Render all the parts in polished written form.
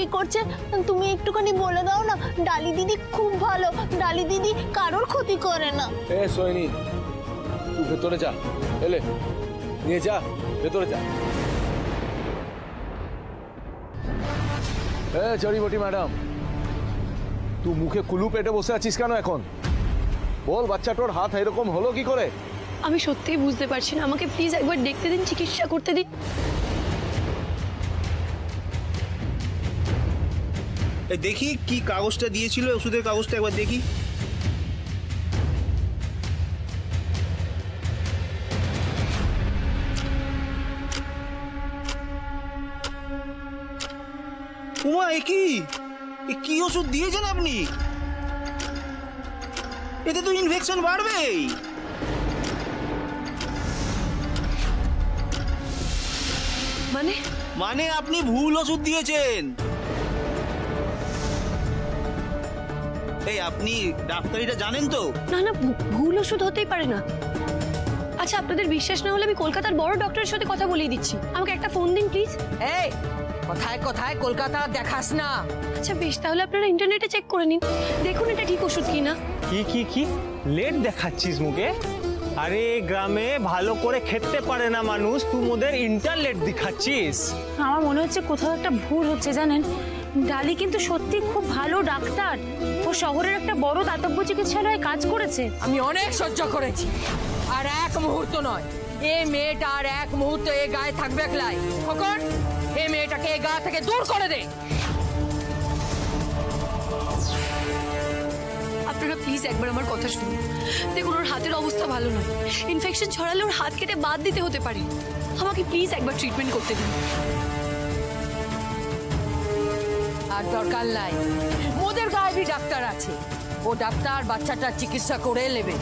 কি করছে তুমি একটুখানি বলে দাও না। ডালি দিদি খুব ভালো, ডালি দিদি কারোর ক্ষতি করে না। এ সোহিনী, তুই ভেতরে যা, এলে নিয়ে যা, ভেতরে যা। এ জড়িবটি ম্যাডাম, তুই মুখে কুলু পেটে বসে আছিস কেন এখন? বল, বাচ্চাটার হাত এরকম হলো কি করে? আমি সত্যিই বুঝতে পারছি না, আমাকে প্লিজ একবার দেখতে দিন, চিকিৎসা করতে দিন। দেখি কি কাগজটা দিয়েছিল, ওষুধের কাগজটা একবার দেখি। উমা, কি ওষুধ দিয়েছেন আপনি? এতে তো ইনফেকশন বাড়বেই। মানে আপনি ভুল ওষুধ দিয়েছেন। এই আপনি ডাক্তারিটা জানেন তো? না না, ভুল ওষুধ হতেই পারে না। আচ্ছা, আপনাদের বিশ্বাস না হলে আমি কলকাতার বড় ডক্টরের সাথে কথা বলিয়ে দিচ্ছি, আমাকে একটা ফোন দিন প্লিজ। এই কোথায় কোথায় কলকাতা দেখাস না। আচ্ছা বেশ, তাহলে আপনারা ইন্টারনেটে চেক করে নিন, দেখুন এটা ঠিক ওষুধ কিনা। কি লেট দেখাচ্ছিস মুখে? আরে গ্রামে ভালো করে খেতে পারে না মানুষ, তুই ওদের ইন্টারনেট দেখাচ্ছিস। আমার মনে হচ্ছে কোথাও একটা ভুল হচ্ছে জানেন। ডালি কিন্তু সত্যি খুব ভালো ডাক্তার, ও শহরের একটা বড় দাতব্য চিকিৎসালয়ে কাজ করেছে। আমি অনেক সহ্য করেছি, আর এক মুহূর্ত নয়। এই মেয়েটা আর এক মুহূর্ত এ গায়ে থাকবে একলাই। কখন এই মেয়েটাকে এই গা থেকে দূর করে দে। আপনারা প্লিজ একবার আমার কথা শুনুন। দেখুন, ওর হাতের অবস্থা ভালো নয়, ইনফেকশন ছড়ালে ওর হাত কেটে বাদ দিতে হতে পারে। আমাকে প্লিজ একবার ট্রিটমেন্ট করতে দিন। আর দরকার নাই, মোদের গায়ে ডাক্তার আছে, ও ডাক্তার বাচ্চাটার চিকিৎসা করে নেবে।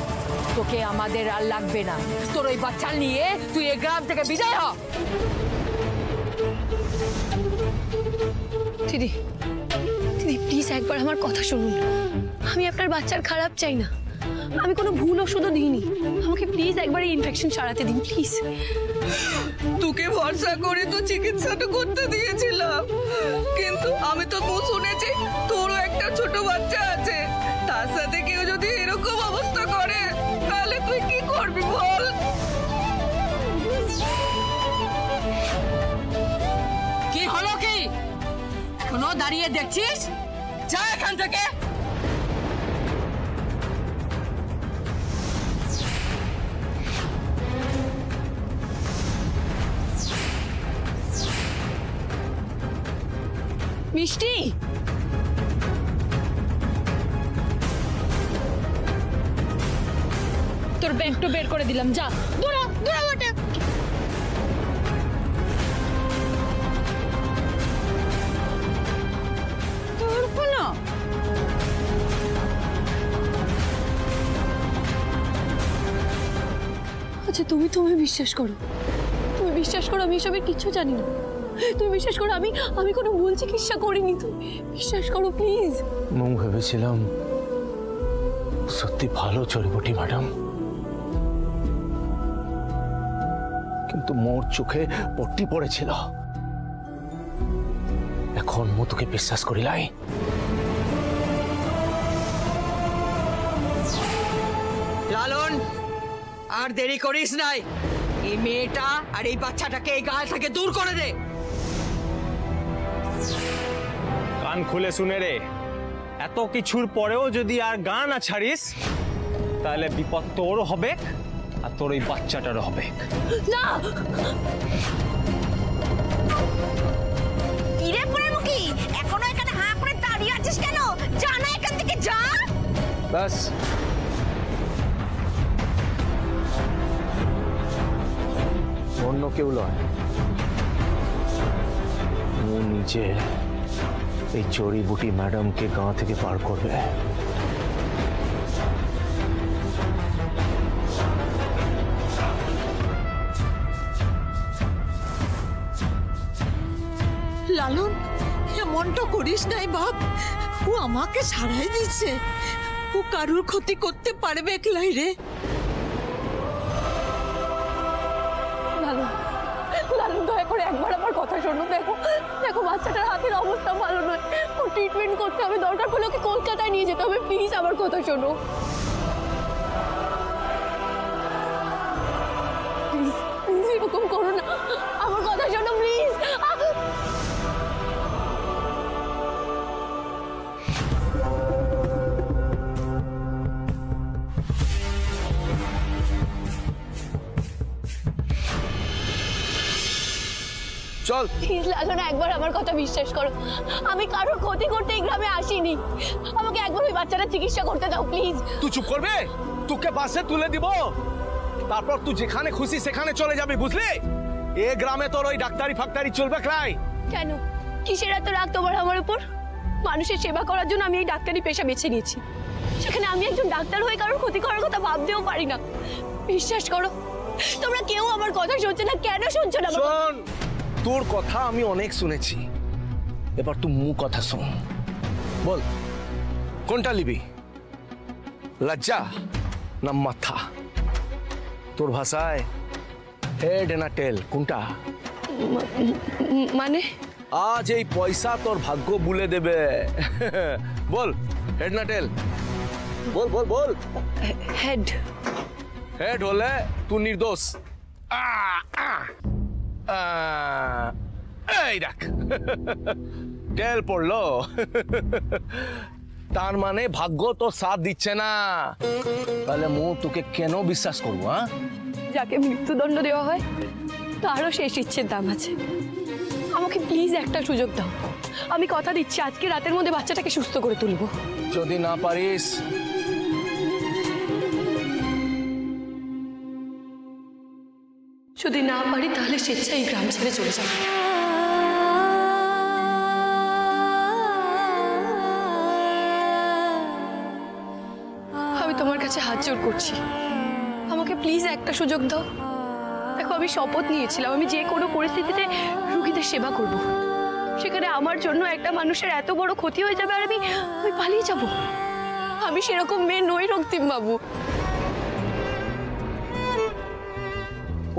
তোকে আমাদের আর লাগবে না। তোর ওই বাচ্চা নিয়ে তুই এই গ্রাম থেকে বিদায় হ। দিদি দিদি প্লিজ একবার আমার কথা শুনুন। আমি আপনার বাচ্চার খারাপ চাই না, আমি কোনো ভুল ওষুধও দিইনি। আমাকে প্লিজ একবার এই ইনফেকশন সারাতে দিন প্লিজ। তোকে ভরসা করে তো চিকিৎসাটা করতে দিয়েছিলাম, কিন্তু আমি তো শুনেছি তোরও একটা ছোট বাচ্চা আছে, তার সাথে কেউ যদি এরকম অবস্থা করে তাহলে তুই কি করবি বল? কি হলো কি? এখনো দাঁড়িয়ে দেখছিস? যা এখান থেকে। মিষ্টি, তোর ব্যাগটা বের করে দিলাম, যা দৌড়া দৌড়া ওটা। আচ্ছা তুমি বিশ্বাস করো, আমি এসবের কিচ্ছু জানি না। তুমি বিশ্বাস করো, আমি কোনো ভুল চিকিৎসা করিনি, তুমি বিশ্বাস করো প্লিজ। মুখ ভেবেছিলাম সত্যি ভালো জড়িবটি ম্যাডাম, কিন্তু মোর চোখে পট্টি পড়েছিল। এখন মু তোকে বিশ্বাস করিলাই। লালন, আর দেরি করিস নাই। এই মেয়েটা আর এই বাচ্চাটাকে এই গায়ে থেকে দূর করে দে। কান খুলে শুনে রে, এত কিছুর পরেও যদি আর গান না ছাড়িস তাহলে বিপদ তোরও হবে আর তোর এই বাচ্চাটারও হবে। না কিরে পুরোমুখী, এখনো এখানে হাঁ করে দাঁড়িয়ে আছিস কেন? যা না এখান থেকে, যা। ব্যাস, অন্য কেউ নয়, ও নিজে এই জড়িবুটি ম্যাডামকে গাঁ থেকে পার করবে। লালন, এমনটা করিস নাই বাপ, ও আমাকে সারাই দিচ্ছে, ও কারুর ক্ষতি করতে পারবে একলাই রে। লালন, লালন দয়া দয়া করে একবার আমার কথা শোনো। দেখো দেখো বাচ্চাটার হাতের অবস্থা ভালো নয়, ও ট্রিটমেন্ট করতে হবে, দরকার পড়লে ওকে কলকাতায় নিয়ে যেতে হবে। প্লিজ আমার কথা শোনো, প্লিজ এরকম করো না, আমার কথা শোনো প্লিজ। চল প্লিজ লালন, একবার আমার কথা বিশ্বাস করো, আমি কারোর ক্ষতি করতে এই গ্রামে আসিনি। আমাকে একবার ওই বাচ্চাটা চিকিৎসা করতে দাও প্লিজ। তুই চুপ করবে? তোকে বাসে তুলে দিব, তারপর তুই যেখানে খুশি সেখানে চলে যাবি, বুঝলি? এ গ্রামে তোর ওই ডাক্তারি ফাক্তারি চলবে ক্লাই? কেন, কিসের এত রাগ তোমার আমার উপর? মানুষের সেবা করার জন্য আমি এই ডাক্তারি পেশা বেছে নিয়েছি, সেখানে আমি একজন ডাক্তার হয়ে কারোর ক্ষতি করার কথা ভাবতেও পারি না। বিশ্বাস করো, তোমরা কেউ আমার কথা শুনছে না। কেন শুনছো না? শোন, তোর কথা আমি অনেক শুনেছি, এবার তুই মুখ কথা শোন। বল, কোনটা লিবি, লজ্জা না মাথা? তোর ভাষায় হেড না টেল, কোনটা? মানে আজ এই পয়সা তোর ভাগ্য বুলে দেবে। বল, হেড না টেল? বল বল বল। হেড। হেড হলে তুই নির্দোষ। এই দেখ, টেল পড়লো, তার মানে ভাগ্য তো সাথ দিচ্ছে না। তাহলে মু তোকে কেন বিশ্বাস করবো? যাকে মৃত্যুদণ্ড দেওয়া হয় তারও শেষ ইচ্ছের দাম আছে। আমাকে প্লিজ একটা সুযোগ দাও, আমি কথা দিচ্ছি আজকে রাতের মধ্যে বাচ্চাটাকে সুস্থ করে তুলবো। যদি না পারিস, যদি না পারি তাহলে স্বেচ্ছায় এই গ্রাম ছেড়ে চলে যাবো। আমি তোমার কাছে হাত জোড় করছি, আমাকে প্লিজ একটা সুযোগ দাও। দেখো, আমি শপথ নিয়েছিলাম আমি যে কোনো পরিস্থিতিতে রোগীদের সেবা করব। সেখানে আমার জন্য একটা মানুষের এত বড় ক্ষতি হয়ে যাবে আর আমি পালিয়ে যাব? আমি সেরকম মেয়ে নই রক্তিম বাবু।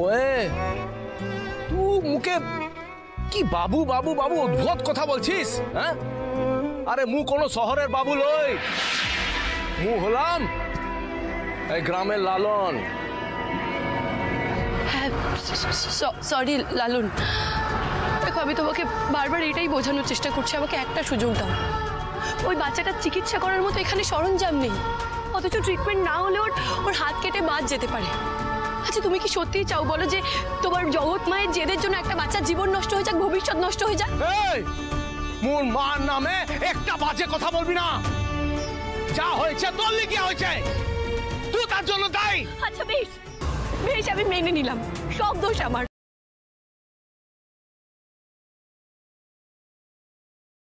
ওয়ে, তুই মুখে কি বাবু বাবু বাবু অদ্ভুত কথা বলছিস? হ্যাঁ, আরে মু কোন শহরের বাবু লই, মু হলাম এই গ্রামের লালন। হ্যাঁ, সরি লালন। দেখো, আমি তোমাকে বারবার এটাই বোঝানোর চেষ্টা করছি, আমাকে একটা সুযোগ দাও। ওই বাচ্চাটার চিকিৎসা করার মতো এখানে সরঞ্জাম নেই, অথচ ট্রিটমেন্ট না হলে ওর হাত কেটে বাদ যেতে পারে। আচ্ছা, তুমি কি সত্যিই চাও বলো যে তোমার জগৎ মায়ের জেদের জন্য একটা বাচ্চার জীবন নষ্ট হয়ে যাক, ভবিষ্যৎ নষ্ট হয়ে যাক? এই, মোর মার নামে একটা বাজে কথা বলবি না। যা হয়েছে তোর লিগে হয়েছে, তুই তার জন্য দায়ী। আচ্ছা বেশ বেশ, আমি মেনে নিলাম, সব দোষ আমার।